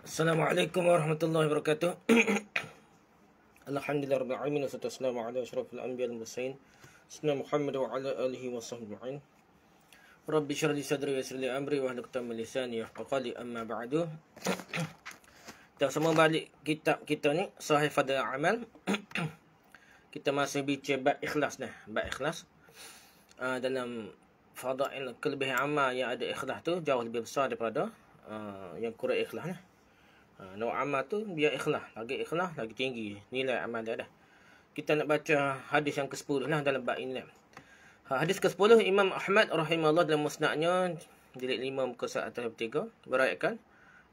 Assalamualaikum warahmatullahi wabarakatuh. Alhamdulillah rabbil alamin wassalatu wassalamu ala asyrafil anbiya'i wal mursalin sayyidina Muhammad wa ala alihi wa sahbihi ajma'in. Rabbi shrah li sadri wa yassir li amri wahlul 'uqdatam min lisani yafqahu qawli, amma ba'du. Kita semua balik kitab kita ni Sahih Fadhil Amal. Kita masih bincang bab ikhlas dah, bab ikhlas. Dalam fadail kelebihan amal yang ada ikhlas tu jauh lebih besar daripada yang kurang ikhlas lah. Nawak amal tu biar ikhlas, lagi tinggi nilai amal dia dah. Kita nak baca hadis yang ke-10 lah dalam bab ini. Hadis ke-10, Imam Ahmad rahimahullah dalam musnadnya jilid 5 muka 103 beriwayatkan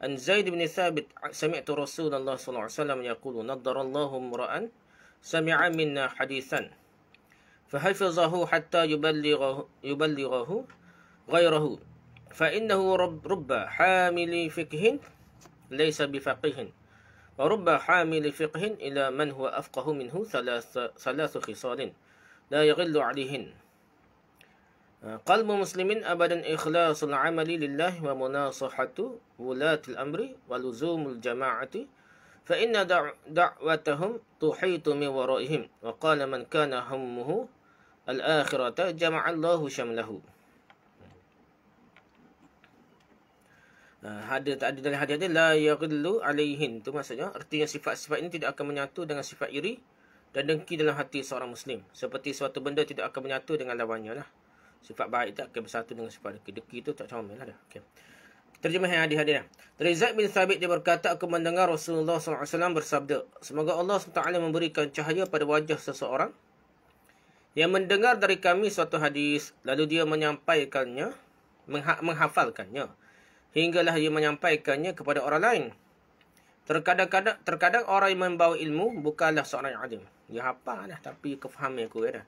an Zaid bin Thabit sami'tu Rasulullah sallallahu alaihi wasallam yaqulu naddarallahu mura'an sami'a minna hadithan fahafizahu hatta yuballighahu ghayrahu fa innahu rubba hamili fiqhin laysa bifaqihin wa rubba hamili fiqhin ila man huwa afqahu minhu thalathu khisalin la yaghillu alihin qalbu muslimin abadan ikhlasul amali lillahi wa munasahatu wulatil amri wa luzumul jama'ati fa inna da'watahum tuhitu min waraihim wa qala man kana hammuhu al-akhirata jama'allahu syamlahu. Ada dalam hadis dia la yaghillu alaihin, tu maksudnya artinya sifat-sifat ini tidak akan menyatu dengan sifat iri dan dengki dalam hati seorang muslim, seperti suatu benda tidak akan menyatu dengan lawannya lah. Sifat baik tak akan bersatu dengan sifat dengki. Dengki tu tak comel lah dah. Okey. Terjemahan hadis-hadis dah. Dari Zaid bin Thabit dia berkata, aku mendengar Rasulullah SAW bersabda, semoga Allah SWT memberikan cahaya pada wajah seseorang yang mendengar dari kami suatu hadis, lalu dia menyampaikannya, menghafalkannya, hinggalah dia menyampaikannya kepada orang lain. Terkadang orang yang membawa ilmu bukanlah seorang yang alim. Dia hafal dah tapi kefahaman aku dah.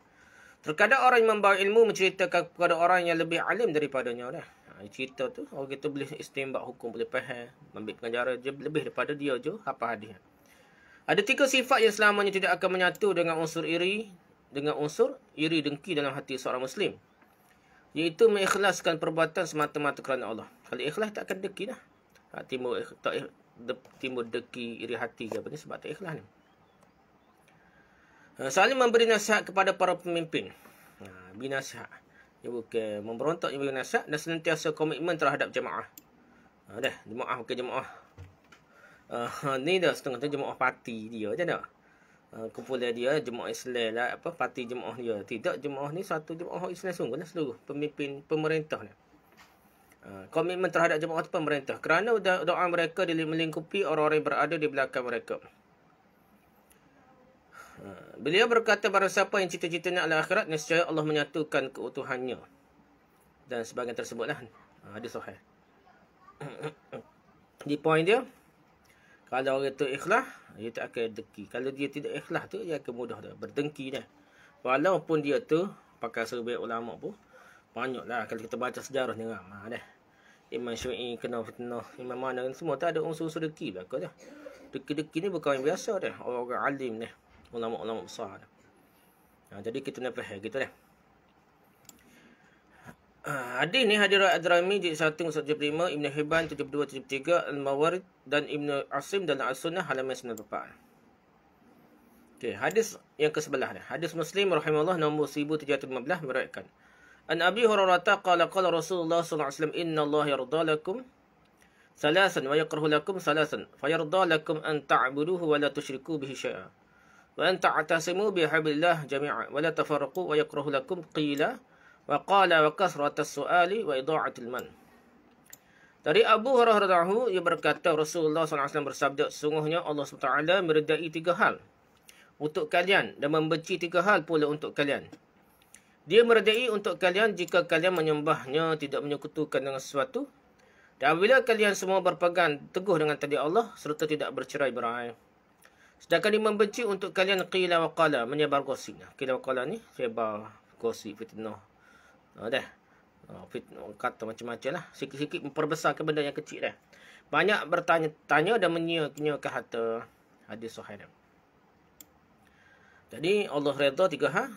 Terkadang orang yang membawa ilmu menceritakan kepada orang yang lebih alim daripadanya dah. Cerita tu orang kita boleh istinbat hukum, boleh faham, ambil pengajaran je lebih daripada dia je hafal hadis. Ada 3 sifat yang selamanya tidak akan menyatu dengan unsur iri dengki dalam hati seorang muslim, iaitu mengikhlaskan perbuatan semata-mata kerana Allah. Kalau ikhlas tak akan dengki dah. Timbul dengki iri hati ke apa ni sebab tak ikhlas ni. Saling memberi nasihat kepada para pemimpin. Beri nasihat. Dia bukan memberontak, dia beri nasihat dan senantiasa komitmen terhadap jemaah. Jemaah bukan jemaah. Ni dah setengah tu jemaah parti dia je tak. Kumpulan dia jemaah Islam lah, parti jemaah dia. Tidak, jemaah ni satu jemaah Islam sungguh lah, seluruh pemimpin pemerintah ni. Komitmen terhadap jemaah tu pemerintah kerana doa mereka melingkupi orang-orang yang berada di belakang mereka. Beliau berkata, barang siapa yang cita-citanya adalah akhirat, nescaya Allah menyatukan keutuhannya. Dan sebagainya tersebutlah hadis sahih. Di poin dia, kalau orang tu ikhlas, dia tak akan dengki. Kalau dia tidak ikhlas tu, dia akan mudah dah berdengki dah. Walaupun dia tu pakai serba ulama pun banyaklah. Kalau kita baca sejarah ni ramai dah. Imam Syafi'i kena fitnah, Imam mana semua tak ada unsur-unsur dengki belaka dah. Dengki ni bukan yang biasa dah. Orang alim dah, ulama-ulama besar dah. Jadi kita nak faham gitu dah. Hadis ni hadis Ad-Darimi jilid 1 175, Ibn Hibban 72-73, Al-Mawarid dan Ibn Asim dalam As-Sunnah halaman 94. Okey, hadis yang ke-11 dah. Hadis Muslim rahimahullah nombor 1715 meriwayatkan An Abi Hurairah qala qala Rasulullah sallallahu alaihi wasallam inna Allah yarda lakum salasan wa yakrahu lakum salasan fayarda lakum an ta'buduhu wa la tusyriku bihi syai'a wa an ta'tasimu bihablillah jami'a wa la tafarraqu wa yakrahu lakum qila wa qala wa kasratas su'ali wa idha'atil man. Dari Abu Hurairah radhiyallahu ia berkata Rasulullah sallallahu alaihi wasallam bersabda, sesungguhnya Allah SWT meredai 3 hal untuk kalian dan membenci 3 hal pula untuk kalian. Dia meredai untuk kalian jika kalian menyembahnya, tidak menyekutukan dengan sesuatu, dan apabila kalian semua berpegang teguh dengan tadi Allah serta tidak bercerai-berai. Sedangkan dia membenci untuk kalian qila wa qala, menyebar gosip. Qila wa qala ni sebar gosip, fitnah. Fitnah kata macam-macam lah. Sikit-sikit memperbesarkan benda yang kecil dah. Banyak bertanya-tanya dan menyia-nyiakan harta. Hadis sahih dah. Jadi Allah redha 3 hal,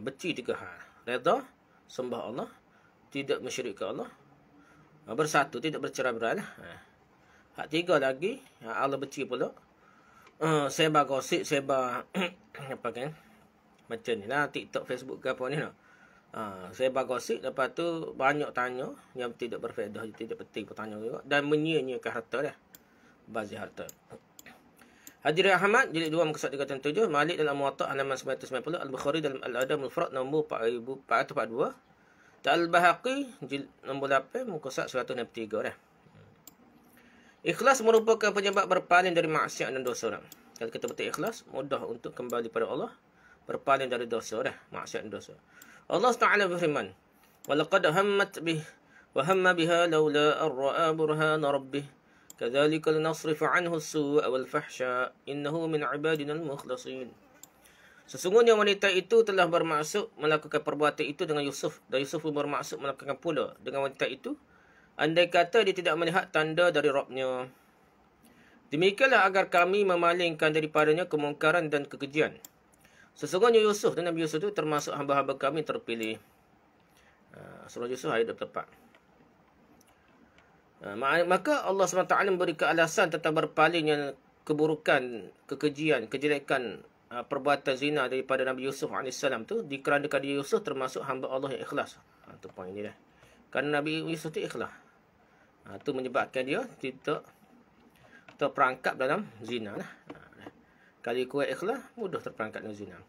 benci 3 hal. Redha, sembah Allah, tidak mensyirikkan Allah, bersatu, tidak bercerai-berai lah. Hak tiga lagi, Allah benci pula. Sebar gosip, sebar apa kan? Macam ni lah, TikTok, Facebook ke apa ni lah. Sebar gosip, lepas tu banyak tanya yang tidak berfaedah, tidak penting bertanya juga. Dan menyia-nyiakan harta dah. Bazir harta. Hadirin Ahmad, jilid 2 muka surat 307, Malik dalam Muwatta halaman 990, Al-Bukhari dalam Al-Adab Al-Mufrad nombor 4442, dan Al-Bahaqi jilid nombor 8 muka surat 163 dah. Ikhlas merupakan penyebab berpaling dari maksiat dan dosa dah. Kalau kita betul ikhlas, mudah untuk kembali pada Allah, berpaling dari dosa dah, maksiat dan dosa. Allah Ta'ala berfirman, وَلَقَدْ هَمَّتْ بِهِ وَهَمَّ بِهَا لَوْلَا أَن رَأَى بُرْهَانَ رَبِّهِ كَذَلِكَ لِنَصْرِفَ عَنْهُ السُّوءَ وَالْفَحْشَاءَ إِنَّهُ مِنْ عِبَادِنَا الْمُخْلَصِينَ. Sesungguhnya wanita itu telah bermaksud melakukan perbuatan itu dengan Yusuf, dan Yusuf pun bermaksud melakukan pula dengan wanita itu, andai kata dia tidak melihat tanda dari Rabb-Nya. Demikianlah agar kami memalingkan daripadanya kemungkaran dan kekejian. Sesungguhnya Yusuf dan Nabi Yusuf itu termasuk hamba-hamba kami terpilih. Surah Yusuf ayat 24. Maka Allah SWT memberikan alasan tentang berpalingnya keburukan, kekejian, kejelekan perbuatan zina daripada Nabi Yusuf AS tu, dikarenakan dia Yusuf termasuk hamba Allah yang ikhlas. Itu poin ni dah. Kerana Nabi Yusuf tu ikhlas. Itu menyebabkan dia tidak terperangkap dalam zina lah. Kalau kuat ikhlas, mudah terperangkap dalam zina.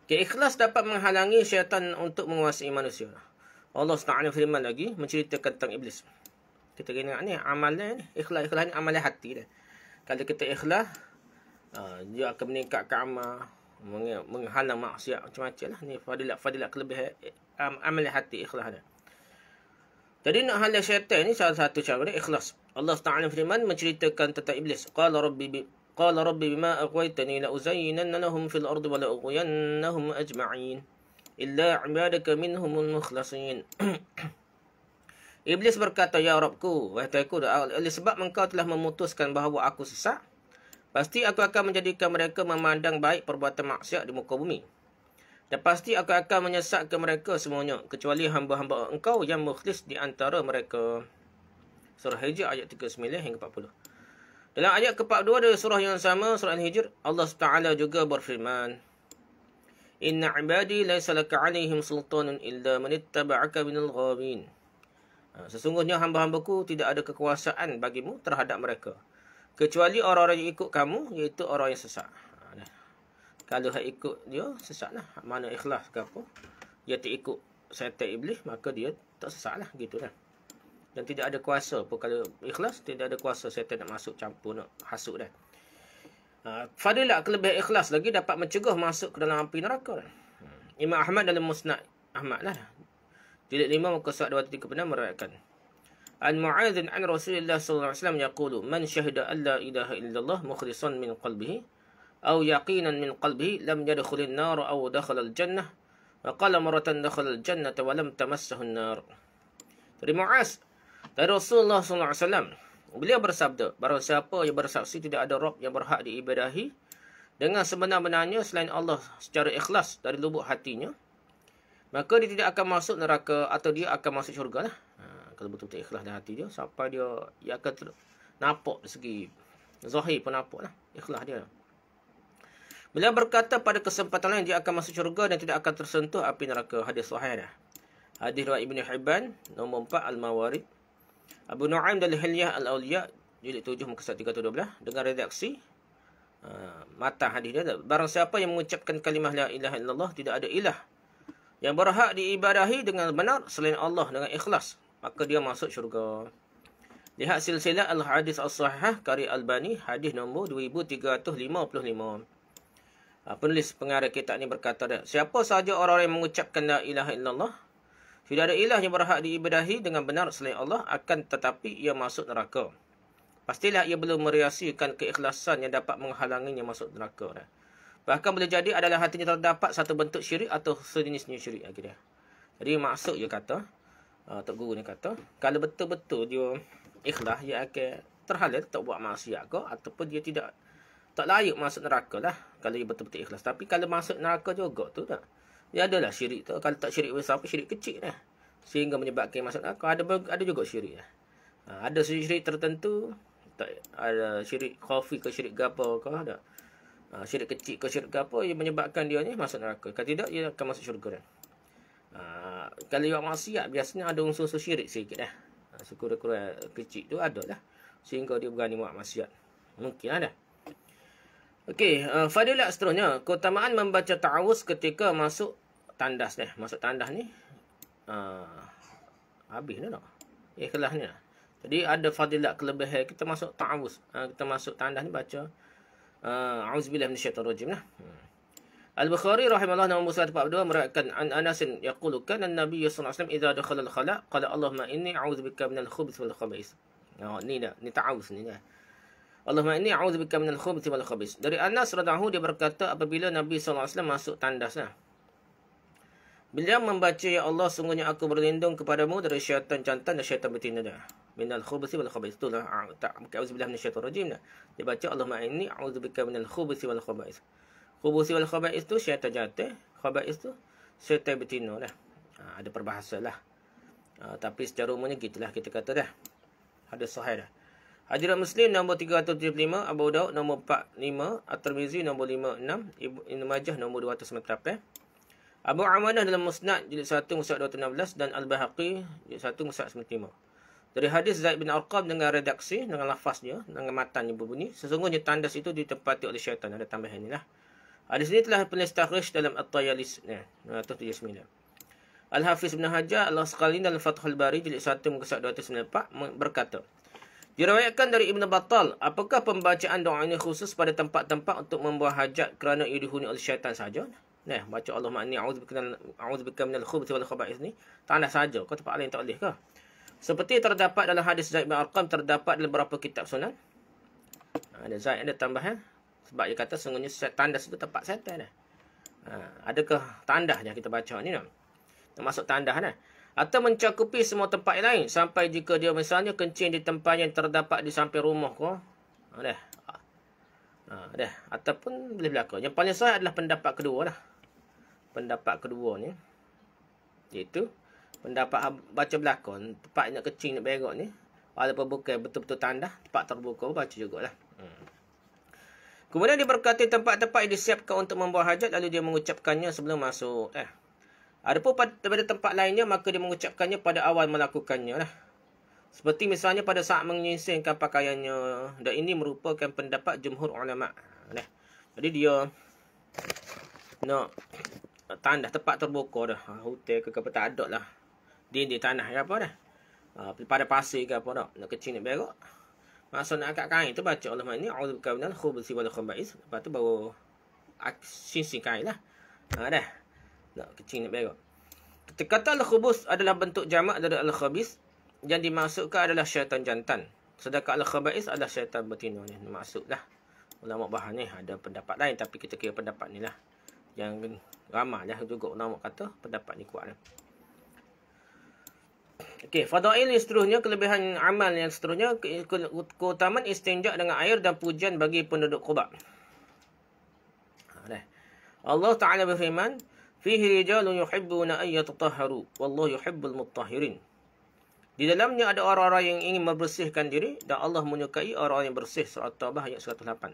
Ikhlas dapat menghalangi syaitan untuk menguasai manusia. Allah SWT firman lagi menceritakan tentang iblis. Kita kena ni amalan ni, ikhlas ni amalan hati dah. Kalau kita ikhlas, dia akan meningkatkan amal, menghalang maksiat macam-macam lah. Ni fadilat kelebihan amalan hati ikhlas dah. Jadi nak halang syaitan ni salah satu cara dia ikhlas. Allah SWT firman menceritakan tentang iblis. Qala rabbi bima aghwaytani la uzayyinanna lahum fil ardi wa la ughwiyannahum ajma'in illa 'ibadaka minhumul mukhlasin. Iblis berkata, ya Rabbku, wahai Tuhanku, oleh sebab engkau telah memutuskan bahawa aku sesat, pasti aku akan menjadikan mereka memandang baik perbuatan maksiat di muka bumi. Dan pasti aku akan menyesatkan mereka semuanya, kecuali hamba-hamba engkau yang mukhlis di antara mereka. Surah Hijr ayat 39 hingga 40. Dalam ayat ke-42 dari surah yang sama, surah Al-Hijr, Allah SWT juga berfirman, Inna ibadi laysa laka alaihim sultanun illa man ittaba'aka minal ghabin. Sesungguhnya hamba-hambaku tidak ada kekuasaan bagimu terhadap mereka, kecuali orang-orang yang ikut kamu, iaitu orang yang sesat. Kalau hak ikut dia, sesat lah. Mana ikhlas ke apa, dia tak ikut syaitan iblis, maka dia tak sesat lah. Gitu lah. Dan tidak ada kuasa pun. Kalau ikhlas, tidak ada kuasa syaitan nak masuk campur, nak hasut dah. Fadilat kelebihan ikhlas lagi dapat mencegah masuk ke dalam api neraka. Imam Ahmad dalam Musnad Ahmad lah, jilid 5 muka surat 236 meriwayatkan, An Mu'adzin an Rasulullah sallallahu alaihi wasallam yaqulu man syahida an la ilaha illallah mukhlishan min qalbihi aw yaqinan min qalbihi lam yadkhulin nar aw dakhala al jannah wa qala maratan dakhala al jannata wa lam tamassahu an-nar. Dari Mu'adz dari Rasulullah sallallahu alaihi wasallam, beliau bersabda, barang siapa yang bersaksi tidak ada Rabb yang berhak diibadahi dengan sebenar-benarnya selain Allah secara ikhlas dari lubuk hatinya, maka dia tidak akan masuk neraka atau dia akan masuk syurga lah. Kalau betul-betul ikhlas dalam hati dia, sampai dia akan nampak dari segi zahir pun nampak lah ikhlas dia. Beliau berkata pada kesempatan lain dia akan masuk syurga dan tidak akan tersentuh api neraka. Hadis sahih dah. Hadis riwayat Ibnu Hibban nombor 4 Al-Mawarid. Abu Nu'aim dalam Hilyah Al-Awliya jilid 7 muka surat 312 dengan redaksi mata hadis dia, barang siapa yang mengucapkan kalimah la ilaha illallah, tidak ada ilah yang berhak diibadahi dengan benar selain Allah dengan ikhlas, maka dia masuk syurga. Lihat silsilah Al-Hadis As-Sahihah karya Albani hadis nombor 2355. Penulis pengarang kitab ni berkata, siapa sahaja orang yang mengucapkan la ilaha illallah, tidak ada ilah yang berhak diibadahi dengan benar selain Allah, akan tetapi ia masuk neraka, pastilah ia belum meriasikan keikhlasan yang dapat menghalanginya masuk neraka. Bahkan boleh jadi adalah hatinya terdapat satu bentuk syirik atau sejenisnya syirik lagi dia. Jadi maksud dia kata, Tok Guru ni kata, kalau betul-betul dia ikhlas, dia akan terhalal tak buat maksiat ke, ataupun dia tak layak masuk neraka lah kalau dia betul-betul ikhlas. Tapi kalau masuk neraka juga tu tak, dia adalah syirik tu. Kalau tak syirik besar, apa syirik kecil dah, sehingga menyebabkan masuk neraka. Ada juga syirik lah. Ada syirik tertentu, tak ada syirik khafi ke syirik gapo ke ada. Syirik kecil ke syirik gapo yang menyebabkan dia ni masuk neraka. Kalau tidak dia akan masuk syurga dah. Kalau yang maksiat biasanya ada unsur-unsur syirik sikit dah. Sekurang-kurang kecil tu ada lah. Sehingga dia berani buat maksiat. Mungkin ada. Okey, fadilat seterusnya, keutamaan membaca ta'awuz ketika masuk tandas ni. Masuk tandas ni habis dah tak? Kelas ni lah. Jadi ada fadilat kelebihan kita masuk ta'awuz. Kita masuk tandas ni baca a'udzubillahi minasyaitonirrajim lah. Al-Bukhari rahimahullah nombor 142 meriwayatkan an Anas yaqulu kana an-nabiy sallallahu alaihi wasallam idza dakhala al-khala qala Allahumma inni a'udzubika minal khubuthi wal khaba'is. Ni dah, ni ta'awuz ni dah. Allahumma inni a'udzubika minal khubuthi wal khaba'is. Dari Anas radhiyallahu dia berkata apabila Nabi sallallahu alaihi wasallam masuk tandas lah. Beliau membaca ya Allah sungguhnya aku berlindung kepadamu dari syaitan jantan dan syaitan betina dah. Minal khubuthi wal khaba'is. Itulah a'udzubillahi minasyaitonirrajim dah. Dia baca Allahumma inni a'udzubika minal khubuthi wal khaba'is. Khubuthi wal khaba'is tu syaitan jantan, khaba'is tu syaitan betina dah. Ada perbahasan lah. Tapi secara umumnya gitulah kita kata dah. Ada sahih dah. Hadirat Muslim nombor 375, Abu Daud nombor 45, At-Tirmizi nombor 56, Ibnu Majah nombor 298. Abu Amanah dalam Musnad jilid 1 muka 216 dan Al-Baihaqi jilid 1 muka 95. Dari hadis Zaid bin Arqam dengan redaksi dengan lafaznya, dengan matanya berbunyi, sesungguhnya tandas itu ditempati oleh syaitan. Ada tambahan inilah. Hadis ini telah penulis dalam At-Tayalis 179. Al-Hafiz Ibn Hajar Al-Asqalani dalam Fathul Bari jilid 1 muka 294 berkata, diriwayatkan dari Ibn Battal, apakah pembacaan doa ini khusus pada tempat-tempat untuk membuat hajat kerana ia dihuni oleh syaitan saja? Nah, baca Allahumma inni a'udzubika minal khubuthi wal khaba'is ni tandas saja. Kau tempat lain tak boleh ke? Seperti terdapat dalam hadis Zaid bin Arqam, terdapat dalam beberapa kitab sunan. Ada Zaid ada tambahan sebab dia kata sungguhnya tandas itu tempat syaitan dah. Adakah tandas yang kita baca ni nak? Termasuk tandas dah. Atau mencakupi semua tempat yang lain sampai jika dia misalnya kencing di tempat yang terdapat di samping rumah kau. Dah. Ataupun boleh berlaku. Yang paling sahih adalah pendapat kedua lah. Pendapat kedua ni iaitu pendapat baca belakang tempat nak kecing nak berak ni walaupun bukan betul-betul tandas, tempat terbuka baca jugalah. Kemudian dia berkata tempat-tempat yang disiapkan untuk membuat hajat lalu dia mengucapkannya sebelum masuk. Adapun pada tempat lainnya maka dia mengucapkannya pada awal melakukannya lah. Seperti misalnya pada saat menyingsingkan pakaiannya. Dan ini merupakan pendapat jumhur ulama. Jadi dia nak tandas tempat terbuka dah. Hotel ke apa tak ada lah. Dinding tanah ke apa dah. Pada pasir ke apa dah. Nak kecil nak berak. Maksud nak angkat kain tu baca Allahumma inni a'udzubika minal khubuthi wal khaba'is. Lepas tu baru singsing kain lah. Dah. Nak kecil nak berak. Kata al-khubus adalah bentuk jamak dari al-khabis. Yang dimaksudkan adalah syaitan jantan. Sedangkan al-khaba'is adalah syaitan betina ni. Maksudlah. Ulama bahan ni ada pendapat lain. Tapi kita kira pendapat ni lah. Yang ramai lah juga ulama kata pendapat ni kuat lah. Okey, fadail yang seterusnya, kelebihan amal yang seterusnya, keutamaan istinja dengan air dan pujian bagi penduduk Quba. Allah Ta'ala berfirman, fihi rijalun yuhibbuna an yatatahharu wallahu yuhibbul mutahhirin. Di dalamnya ada orang-orang yang ingin membersihkan diri dan Allah menyukai orang yang bersih. Surah Taubah ayat 108.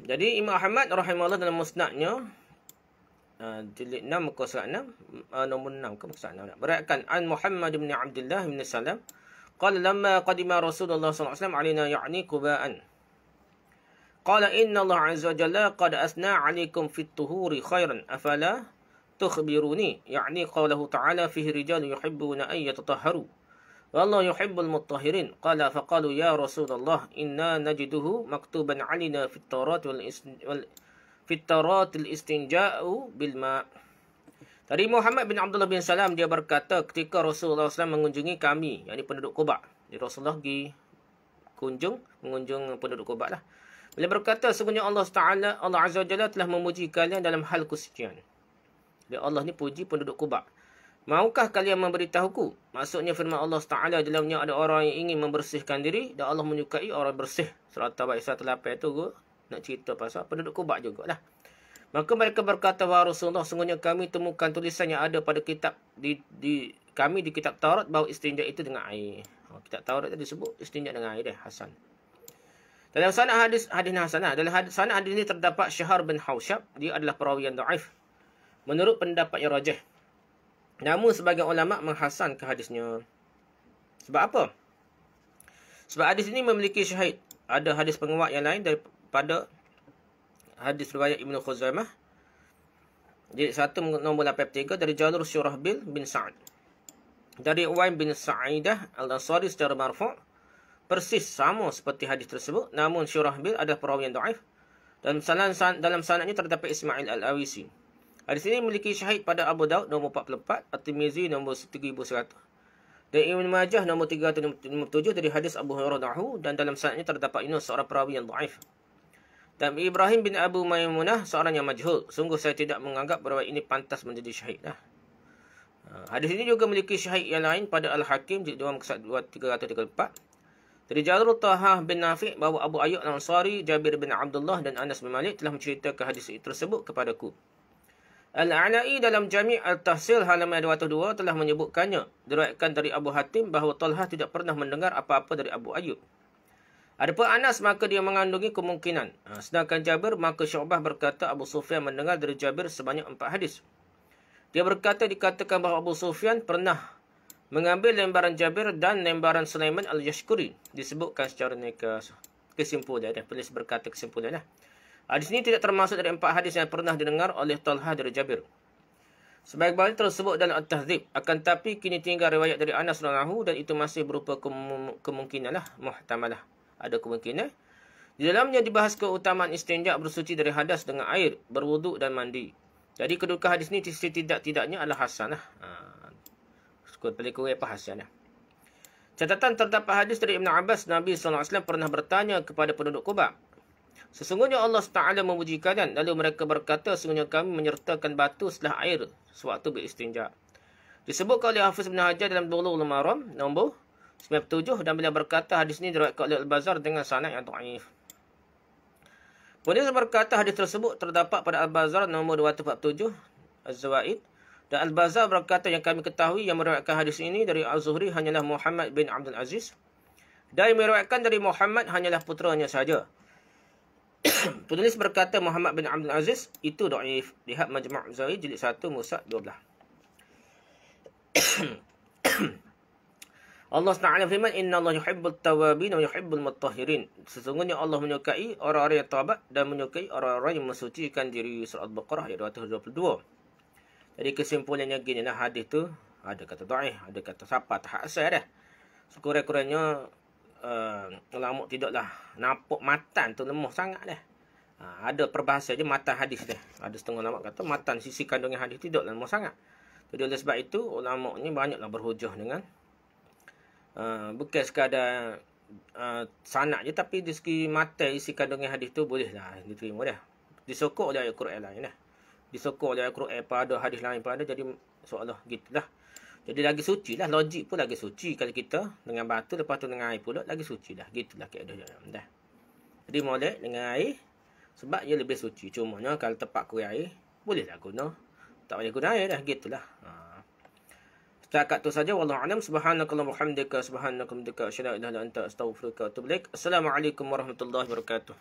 Jadi Imam Ahmad rahimahullah dalam musnadnya jilid 6 muka 6 nombor 6 ke muka 6 berikan an Muhammad bin Abdullah bin Salam qala lamma qadima Rasulullah sallallahu alaihi wasallam alaina ya'ni Quba'an qala inna Allah azza wa jalla qad asna 'alaikum fit tuhuri khairan afala tukhbiruni ya'ni qawluhu ta'ala fihi rijalun yuhibbuna an yatatahharu wallahu yuhibbul mutahhirin qala faqalu ya Rasulullah inna najiduhu maktuban 'alaina fit Taurat wal Fitaratil istinja'u bil ma'. Dari Muhammad bin Abdullah bin Salam dia berkata ketika Rasulullah SAW mengunjungi kami, yakni penduduk Quba. Jadi Rasulullah pergi mengunjung penduduk Quba lah. Beliau berkata sesungguhnya Allah Azza wa Jalla telah memuji kalian dalam hal kesucian. Jadi Allah ni puji penduduk Quba. Maukah kalian memberitahuku? Maksudnya firman Allah Ta'ala dalamnya ada orang yang ingin membersihkan diri dan Allah menyukai orang bersih. Surah Taubah ayat 108 tu nak cerita pasal penduduk Quba jugalah. Maka mereka berkata, wahai Rasulullah, sungguhnya kami temukan tulisan yang ada pada kitab di kami di kitab Taurat bahawa istinja itu dengan air. Kitab Taurat tadi disebut istinja dengan air dia, hasan. Dalam sanad hadis hasanah, dalam sanad hadis ini terdapat Syahar bin Hausyab, dia adalah perawi yang dhaif menurut pendapat yang rajih. Namun sebagian ulama menghasankan hadisnya. Sebab apa? Sebab hadis ini memiliki syahid. Ada hadis penguat yang lain daripada hadis riwayat Ibnu Khuzaimah. Jilid 1 nombor 83 dari jalur Syurahbil bin Sa'ad. Dari Uwaim bin Sa'idah Al-Ansari secara marfu', persis sama seperti hadis tersebut, namun Syurahbil adalah perawi yang dhaif. Dalam sanadnya terdapat Ismail Al-Awisi. Hadis ini memiliki syahid pada Abu Daud nombor 44, At-Tirmizi nombor 3100. Dan Ibn Majah nombor 357 dari hadis Abu Hurairah, dan dalam sanadnya terdapat Yunus, seorang perawi yang dhaif. Dan Ibrahim bin Abu Maimunah, seorang yang majhul. Sungguh saya tidak menganggap bahawa ini pantas menjadi syahid. Hadis ini juga memiliki syahid yang lain pada Al-Hakim jilid 2 334. Dari jalur Tahah bin Nafi' bahawa Abu Ayyub Al-Ansari, Jabir bin Abdullah dan Anas bin Malik telah menceritakan hadis tersebut kepadaku. Al-A'la'i dalam Jami' Al-Tahsil halaman 202 telah menyebutkannya, diriwayatkan dari Abu Hatim bahawa Talhah tidak pernah mendengar apa-apa dari Abu Ayyub. Adapun Anas, maka dia mengandungi kemungkinan. Sedangkan Jabir, maka Syu'bah berkata Abu Sufyan mendengar dari Jabir sebanyak 4 hadis. Dia berkata, dikatakan bahawa Abu Sufyan pernah mengambil lembaran Jabir dan lembaran Sulaiman Al-Yashkuri. Disebutkan secara kesimpulan. Penulis berkata kesimpulan. Hadis ini tidak termasuk dari 4 hadis yang pernah didengar oleh Talhah dari Jabir. Sebaik-baik tersebut dalam At-Tahdzib. Akan tapi kini tinggal riwayat dari Anas radhiyallahu dan itu masih berupa kemungkinan muhtamalah. Ada kemungkinan. Di dalamnya dibahas keutamaan istinja bersuci dari hadas dengan air, berwuduk dan mandi. Jadi kedudukan hadis ini tidak-tidaknya adalah hasanah. Paling kurang apa hasanah. Catatan terdapat hadis dari Ibn Abbas, Nabi SAW pernah bertanya kepada penduduk Quba. Sesungguhnya Allah Ta'ala memuji kalian. Lalu mereka berkata, sesungguhnya kami menyertakan batu setelah air sewaktu beristinja. Disebutkan oleh Hafiz bin Hajar dalam Bulughul Maram nombor 97, dan beliau berkata hadis ini diriwayatkan oleh Al-Bazzar dengan sanad yang dhaif. Penulis berkata hadis tersebut terdapat pada Al-Bazzar nombor 247 Az-Zawaid, dan Al-Bazzar berkata yang kami ketahui yang meriwayatkan hadis ini dari Az-Zuhri hanyalah Muhammad bin Abdul Aziz, dan yang meriwayatkan dari Muhammad hanyalah putranya saja. Penulis berkata Muhammad bin Abdul Aziz itu dhaif. Lihat Majmu' Zawaid jilid 1 musa 12. Allah Ta'ala firman, Inna Allah yuhibbul tawabin wa yuhibbul mutahhirin. Sesungguhnya Allah menyukai orang-orang yang taubat dan menyukai orang-orang yang mensucikan diri. Surah Al-Baqarah ayat 222. Jadi kesimpulannya gini lah, hadis tu ada kata dhaif, ada kata siapa tak asal dah. Sekurang-kurangnya ulama tidaklah nampak matan tu lemah sangat dah. Ada perbahasa je matan hadis dah. Ada setengah ulama kata matan sisi kandungan hadis tidaklah lemah sangat. Jadi oleh sebab itu ulama ni banyaklah berhujah dengan bukan sekadar sanad je, tapi di segi matan isi kandungan hadis tu bolehlah diterima dah. Disokong oleh ayat Quran lain dah. Disokong oleh ayat Quran pada hadis lain pada, jadi seolah gitulah. Jadi lagi suci lah. Logik pun lagi suci. Kalau kita dengan batu, lepas tu dengan air pula, lagi suci lah. Gitulah keadaan dah. Jadi molek dengan air, sebab ia lebih suci. Cumanya kalau tepat kurang air, bolehlah guna. Tak boleh guna air dah. Gitulah. Setakat tu saja. Wallahu'alam. Subhanakallahumma wa bihamdika. Subhanakallahumma wa bihamdika. Asyhadu an la ilaha illa anta astaghfiruka wa atubu ilaik. Assalamualaikum warahmatullahi wabarakatuh.